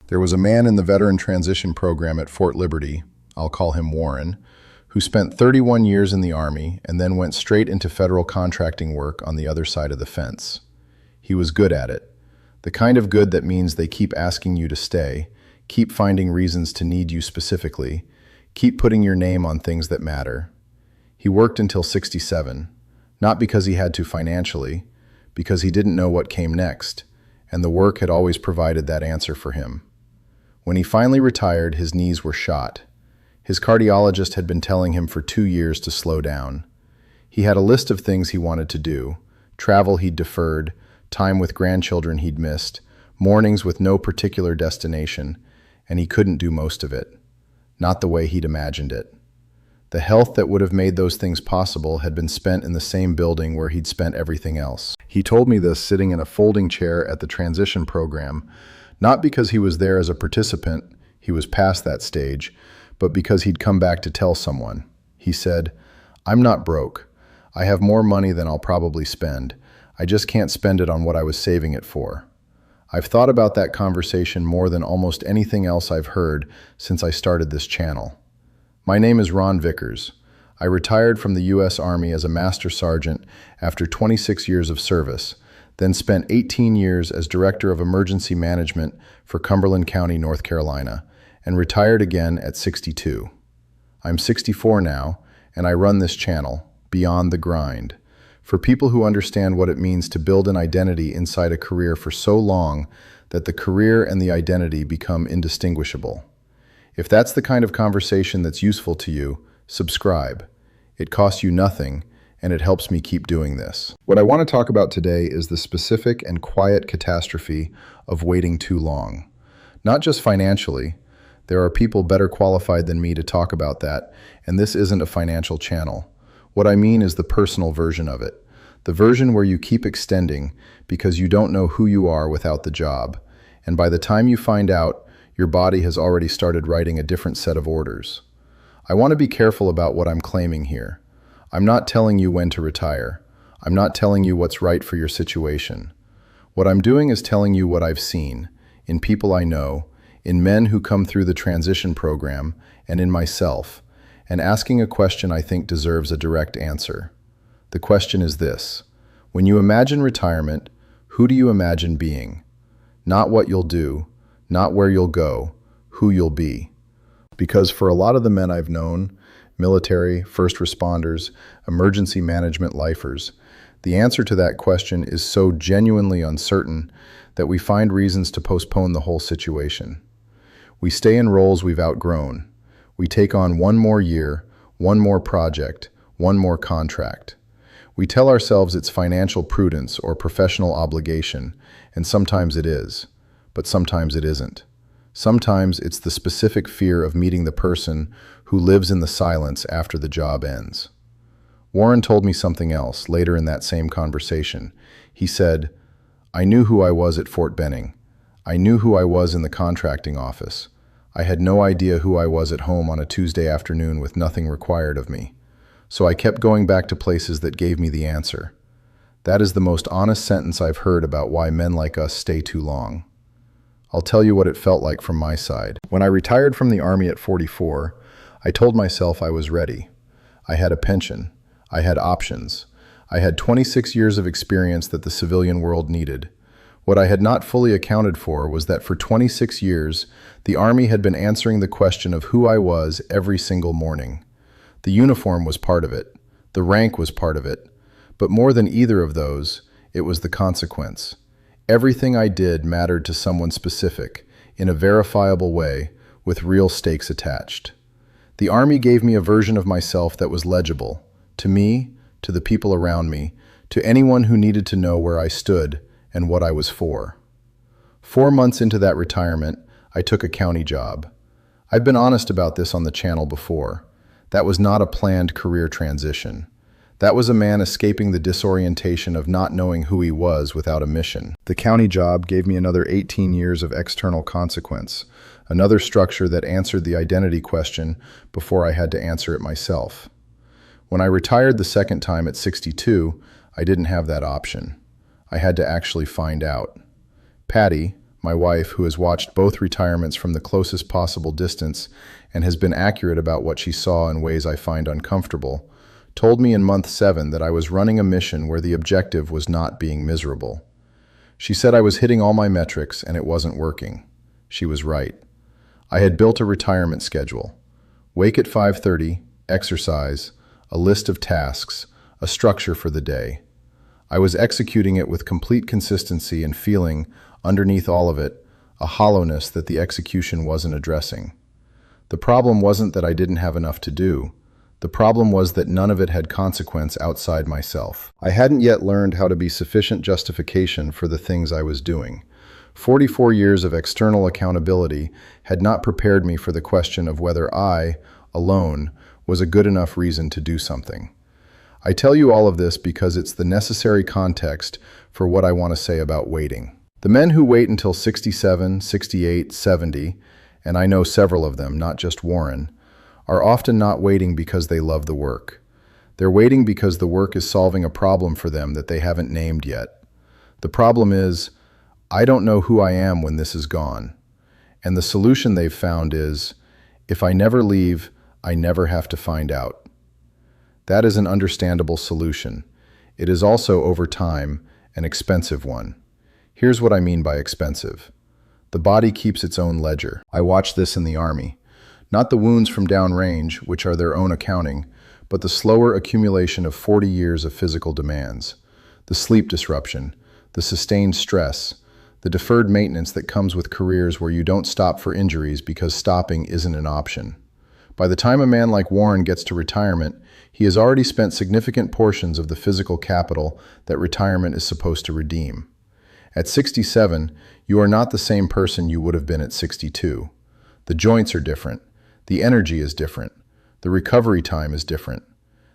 There was a man in the veteran transition program at Fort Liberty, I'll call him Warren, who spent 31 years in the Army and then went straight into federal contracting work on the other side of the fence. He was good at it. The kind of good that means they keep asking you to stay, keep finding reasons to need you specifically, keep putting your name on things that matter. He worked until 67, not because he had to financially, because he didn't know what came next, and the work had always provided that answer for him. When he finally retired, his knees were shot. His cardiologist had been telling him for 2 years to slow down. He had a list of things he wanted to do, travel he'd deferred, time with grandchildren he'd missed, mornings with no particular destination, and he couldn't do most of it. Not the way he'd imagined it. The health that would have made those things possible had been spent in the same building where he'd spent everything else. He told me this sitting in a folding chair at the transition program, not because he was there as a participant, he was past that stage, but because he'd come back to tell someone. He said, "I'm not broke. I have more money than I'll probably spend. I just can't spend it on what I was saving it for." I've thought about that conversation more than almost anything else I've heard since I started this channel. My name is Ron Vickers. I retired from the U.S. Army as a Master Sergeant after 26 years of service, then spent 18 years as Director of Emergency Management for Cumberland County, North Carolina, and retired again at 62. I'm 64 now, and I run this channel, Beyond the Grind, for people who understand what it means to build an identity inside a career for so long that the career and the identity become indistinguishable. If that's the kind of conversation that's useful to you, subscribe. It costs you nothing, and it helps me keep doing this. What I want to talk about today is the specific and quiet catastrophe of waiting too long. Not just financially. There are people better qualified than me to talk about that, and this isn't a financial channel. What I mean is the personal version of it. The version where you keep extending because you don't know who you are without the job, and by the time you find out, your body has already started writing a different set of orders. I want to be careful about what I'm claiming here. I'm not telling you when to retire. I'm not telling you what's right for your situation. What I'm doing is telling you what I've seen, in people I know, in men who come through the transition program, and in myself, and asking a question I think deserves a direct answer. The question is this: when you imagine retirement, who do you imagine being? Not what you'll do, not where you'll go, who you'll be. Because for a lot of the men I've known, military, first responders, emergency management lifers, the answer to that question is so genuinely uncertain that we find reasons to postpone the whole situation. We stay in roles we've outgrown. We take on one more year, one more project, one more contract. We tell ourselves it's financial prudence or professional obligation, and sometimes it is, but sometimes it isn't. Sometimes it's the specific fear of meeting the person who lives in the silence after the job ends. Warren told me something else later in that same conversation. He said, "I knew who I was at Fort Benning. I knew who I was in the contracting office. I had no idea who I was at home on a Tuesday afternoon with nothing required of me. So I kept going back to places that gave me the answer." That is the most honest sentence I've heard about why men like us stay too long. I'll tell you what it felt like from my side. When I retired from the Army at 44, I told myself I was ready. I had a pension. I had options. I had 26 years of experience that the civilian world needed. What I had not fully accounted for was that for 26 years, the Army had been answering the question of who I was every single morning. The uniform was part of it. The rank was part of it. But more than either of those, it was the consequence. Everything I did mattered to someone specific, in a verifiable way, with real stakes attached. The Army gave me a version of myself that was legible, to me, to the people around me, to anyone who needed to know where I stood and what I was for. 4 months into that retirement, I took a county job. I've been honest about this on the channel before. That was not a planned career transition. That was a man escaping the disorientation of not knowing who he was without a mission. The county job gave me another 18 years of external consequence, another structure that answered the identity question before I had to answer it myself. When I retired the second time at 62, I didn't have that option. I had to actually find out. Patty, my wife, who has watched both retirements from the closest possible distance and has been accurate about what she saw in ways I find uncomfortable, told me in month 7 that I was running a mission where the objective was not being miserable. She said I was hitting all my metrics and it wasn't working. She was right. I had built a retirement schedule. Wake at 5:30, exercise, a list of tasks, a structure for the day. I was executing it with complete consistency and feeling, underneath all of it, a hollowness that the execution wasn't addressing. The problem wasn't that I didn't have enough to do. The problem was that none of it had consequence outside myself. I hadn't yet learned how to be sufficient justification for the things I was doing. 44 years of external accountability had not prepared me for the question of whether I, alone, was a good enough reason to do something. I tell you all of this because it's the necessary context for what I want to say about waiting. The men who wait until 67, 68, 70, and I know several of them, not just Warren, are often not waiting because they love the work. They're waiting because the work is solving a problem for them that they haven't named yet. The problem is, I don't know who I am when this is gone. And the solution they've found is, if I never leave, I never have to find out. That is an understandable solution. It is also, over time, an expensive one. Here's what I mean by expensive. The body keeps its own ledger. I watched this in the Army. Not the wounds from downrange, which are their own accounting, but the slower accumulation of 40 years of physical demands. The sleep disruption, the sustained stress, the deferred maintenance that comes with careers where you don't stop for injuries because stopping isn't an option. By the time a man like Warren gets to retirement, he has already spent significant portions of the physical capital that retirement is supposed to redeem. At 67, you are not the same person you would have been at 62. The joints are different. The energy is different. The recovery time is different.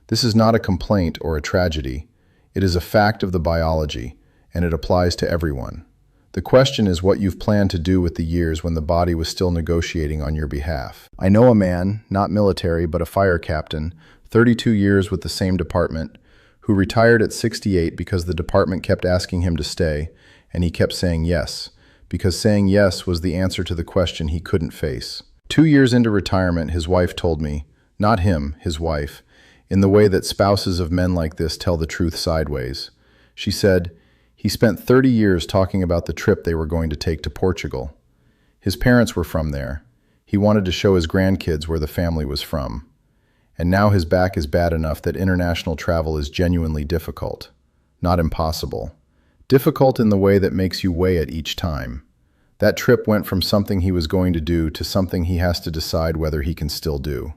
This is not a complaint or a tragedy. It is a fact of the biology, and it applies to everyone. The question is what you've planned to do with the years when the body was still negotiating on your behalf. I know a man, not military, but a fire captain, 32 years with the same department, who retired at 68 because the department kept asking him to stay, and he kept saying yes, because saying yes was the answer to the question he couldn't face. 2 years into retirement, his wife told me, not him, his wife, in the way that spouses of men like this tell the truth sideways. She said, he spent 30 years talking about the trip they were going to take to Portugal. His parents were from there. He wanted to show his grandkids where the family was from. And now his back is bad enough that international travel is genuinely difficult. Not impossible. Difficult in the way that makes you weigh it each time. That trip went from something he was going to do to something he has to decide whether he can still do.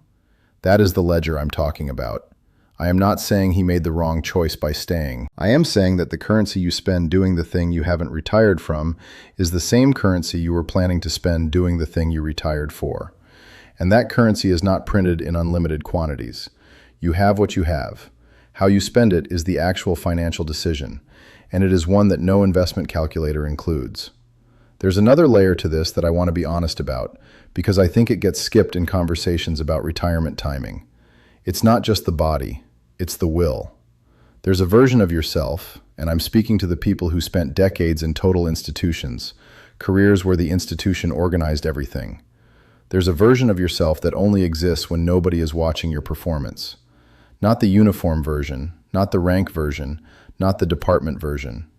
That is the ledger I'm talking about. I am not saying he made the wrong choice by staying. I am saying that the currency you spend doing the thing you haven't retired from is the same currency you were planning to spend doing the thing you retired for. And that currency is not printed in unlimited quantities. You have what you have. How you spend it is the actual financial decision, and it is one that no investment calculator includes. There's another layer to this that I want to be honest about, because I think it gets skipped in conversations about retirement timing. It's not just the body, it's the will. There's a version of yourself, and I'm speaking to the people who spent decades in total institutions, careers where the institution organized everything. There's a version of yourself that only exists when nobody is watching your performance. Not the uniform version, not the rank version, not the department version.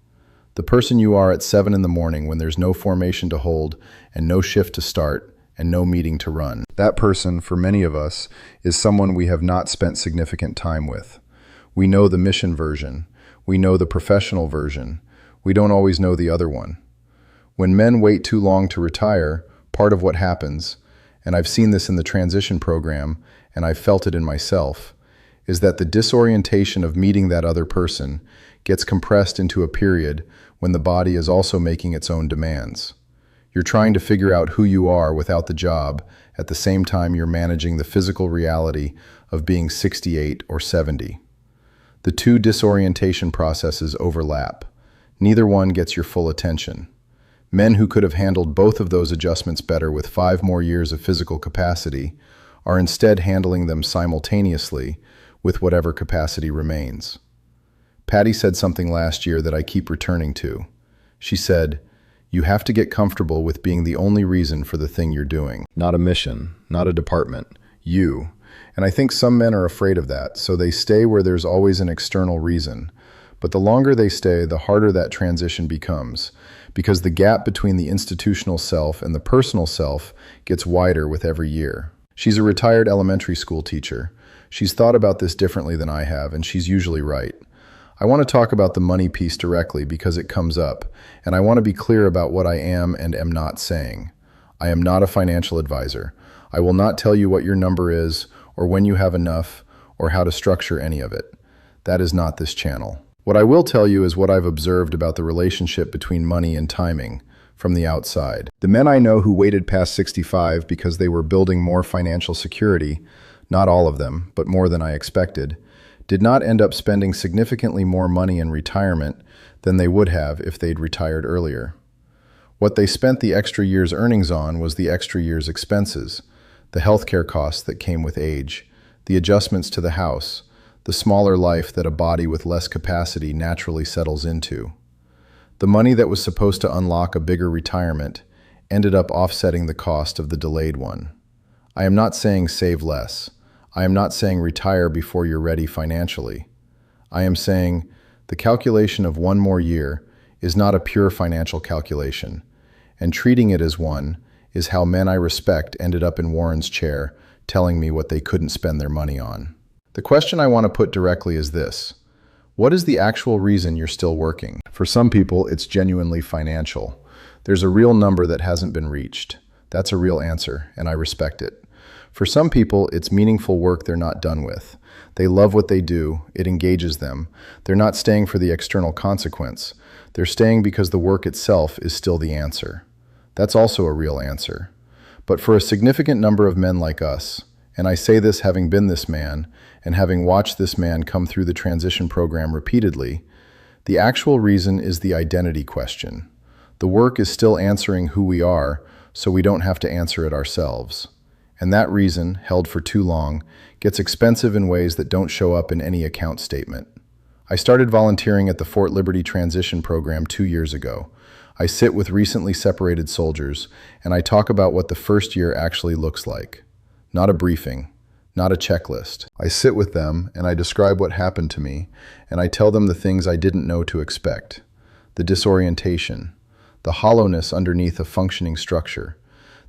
The person you are at 7 in the morning when there's no formation to hold and no shift to start and no meeting to run. That person, for many of us, is someone we have not spent significant time with. We know the mission version. We know the professional version. We don't always know the other one. When men wait too long to retire, part of what happens, and I've seen this in the transition program, and I've felt it in myself, is that the disorientation of meeting that other person gets compressed into a period when the body is also making its own demands. You're trying to figure out who you are without the job at the same time you're managing the physical reality of being 68 or 70. The two disorientation processes overlap. Neither one gets your full attention. Men who could have handled both of those adjustments better with 5 more years of physical capacity are instead handling them simultaneously with whatever capacity remains. Patty said something last year that I keep returning to. She said, You have to get comfortable with being the only reason for the thing you're doing. Not a mission, not a department. You. And I think some men are afraid of that, so they stay where there's always an external reason. But the longer they stay, the harder that transition becomes, because the gap between the institutional self and the personal self gets wider with every year. She's a retired elementary school teacher. She's thought about this differently than I have, and she's usually right. I want to talk about the money piece directly because it comes up, and I want to be clear about what I am and am not saying. I am not a financial advisor. I will not tell you what your number is, or when you have enough, or how to structure any of it. That is not this channel. What I will tell you is what I've observed about the relationship between money and timing from the outside. The men I know who waited past 65 because they were building more financial security, not all of them, but more than I expected, did not end up spending significantly more money in retirement than they would have if they'd retired earlier. What they spent the extra year's earnings on was the extra year's expenses, the healthcare costs that came with age, the adjustments to the house, the smaller life that a body with less capacity naturally settles into. The money that was supposed to unlock a bigger retirement ended up offsetting the cost of the delayed one. I am not saying save less. I am not saying retire before you're ready financially. I am saying the calculation of one more year is not a pure financial calculation, and treating it as one is how men I respect ended up in Warren's chair telling me what they couldn't spend their money on. The question I want to put directly is this: what is the actual reason you're still working? For some people, it's genuinely financial. There's a real number that hasn't been reached. That's a real answer, and I respect it. For some people, it's meaningful work they're not done with. They love what they do. It engages them. They're not staying for the external consequence. They're staying because the work itself is still the answer. That's also a real answer. But for a significant number of men like us, and I say this having been this man, and having watched this man come through the transition program repeatedly, the actual reason is the identity question. The work is still answering who we are, so we don't have to answer it ourselves. And that reason, held for too long, gets expensive in ways that don't show up in any account statement. I started volunteering at the Fort Liberty Transition Program 2 years ago. I sit with recently separated soldiers, and I talk about what the first year actually looks like. Not a briefing, not a checklist. I sit with them, and I describe what happened to me, and I tell them the things I didn't know to expect. The disorientation, the hollowness underneath a functioning structure,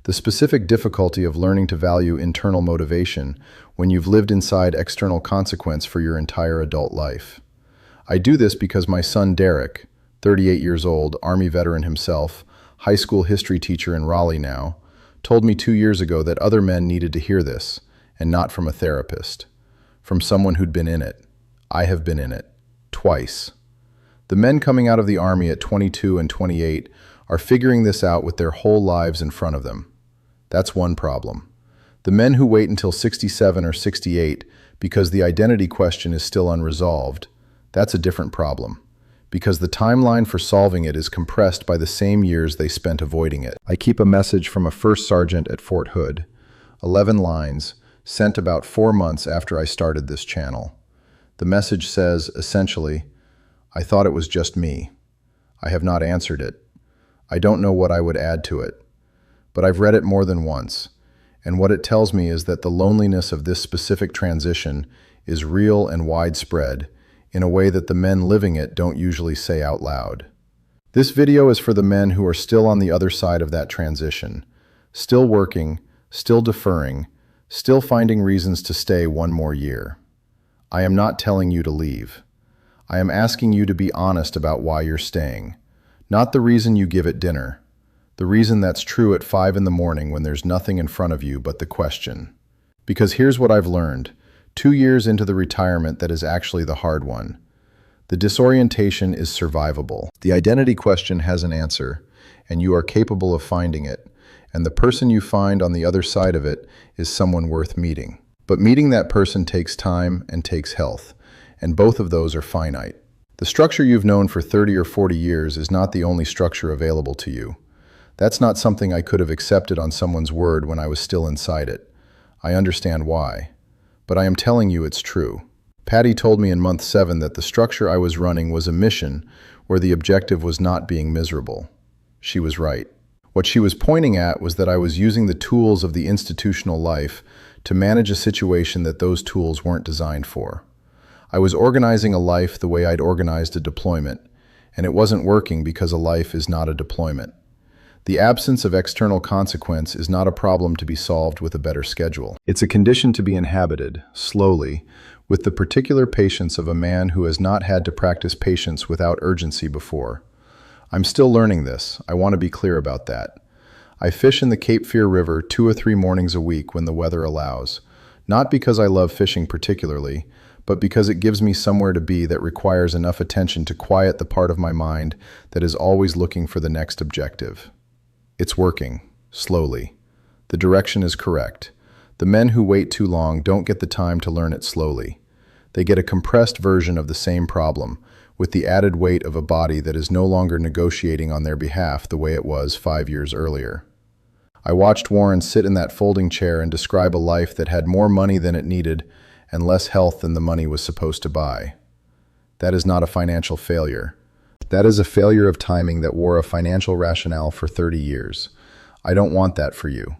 the specific difficulty of learning to value internal motivation when you've lived inside external consequence for your entire adult life. I do this because my son Derek, 38 years old, Army veteran himself, high school history teacher in Raleigh now, told me 2 years ago that other men needed to hear this, and not from a therapist, from someone who'd been in it. I have been in it, twice. The men coming out of the Army at 22 and 28 are figuring this out with their whole lives in front of them. That's one problem. The men who wait until 67 or 68 because the identity question is still unresolved, that's a different problem, because the timeline for solving it is compressed by the same years they spent avoiding it. I keep a message from a first sergeant at Fort Hood, 11 lines, sent about 4 months after I started this channel. The message says, essentially, I thought it was just me. I have not answered it. I don't know what I would add to it. But I've read it more than once, and what it tells me is that the loneliness of this specific transition is real and widespread in a way that the men living it don't usually say out loud. This video is for the men who are still on the other side of that transition, still working, still deferring, still finding reasons to stay one more year. I am not telling you to leave. I am asking you to be honest about why you're staying, not the reason you give at dinner. The reason that's true at 5 in the morning when there's nothing in front of you but the question. Because here's what I've learned, 2 years into the retirement that is actually the hard one. The disorientation is survivable. The identity question has an answer, and you are capable of finding it, and the person you find on the other side of it is someone worth meeting. But meeting that person takes time and takes health, and both of those are finite. The structure you've known for 30 or 40 years is not the only structure available to you. That's not something I could have accepted on someone's word when I was still inside it. I understand why. But I am telling you it's true. Patty told me in month 7 that the structure I was running was a mission where the objective was not being miserable. She was right. What she was pointing at was that I was using the tools of the institutional life to manage a situation that those tools weren't designed for. I was organizing a life the way I'd organized a deployment, and it wasn't working because a life is not a deployment. The absence of external consequence is not a problem to be solved with a better schedule. It's a condition to be inhabited, slowly, with the particular patience of a man who has not had to practice patience without urgency before. I'm still learning this. I want to be clear about that. I fish in the Cape Fear River 2 or 3 mornings a week when the weather allows, not because I love fishing particularly, but because it gives me somewhere to be that requires enough attention to quiet the part of my mind that is always looking for the next objective. It's working, slowly. The direction is correct. The men who wait too long don't get the time to learn it slowly. They get a compressed version of the same problem, with the added weight of a body that is no longer negotiating on their behalf the way it was 5 years earlier. I watched Warren sit in that folding chair and describe a life that had more money than it needed and less health than the money was supposed to buy. That is not a financial failure. That is a failure of timing that wore a financial rationale for 30 years. I don't want that for you.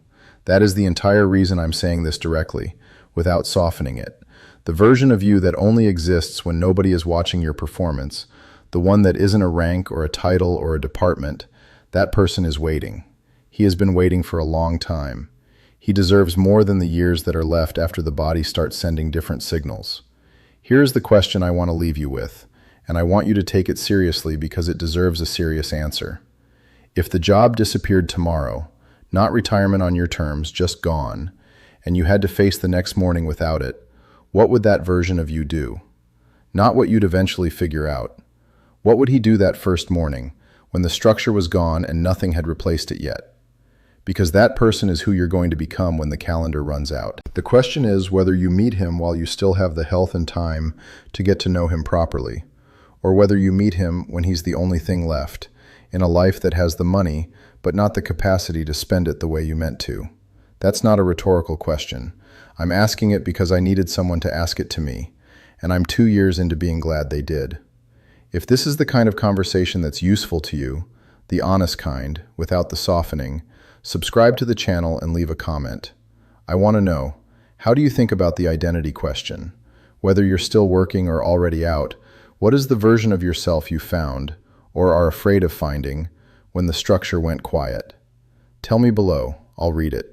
That is the entire reason I'm saying this directly, without softening it. The version of you that only exists when nobody is watching your performance, the one that isn't a rank or a title or a department, that person is waiting. He has been waiting for a long time. He deserves more than the years that are left after the body starts sending different signals. Here's the question I want to leave you with, and I want you to take it seriously because it deserves a serious answer. If the job disappeared tomorrow, not retirement on your terms, just gone, and you had to face the next morning without it, what would that version of you do? Not what you'd eventually figure out. What would he do that first morning, when the structure was gone and nothing had replaced it yet? Because that person is who you're going to become when the calendar runs out. The question is whether you meet him while you still have the health and time to get to know him properly, or whether you meet him when he's the only thing left, in a life that has the money, but not the capacity to spend it the way you meant to. That's not a rhetorical question. I'm asking it because I needed someone to ask it to me, and I'm 2 years into being glad they did. If this is the kind of conversation that's useful to you, the honest kind, without the softening, subscribe to the channel and leave a comment. I want to know, how do you think about the identity question? Whether you're still working or already out, what is the version of yourself you found, or are afraid of finding, when the structure went quiet? Tell me below. I'll read it.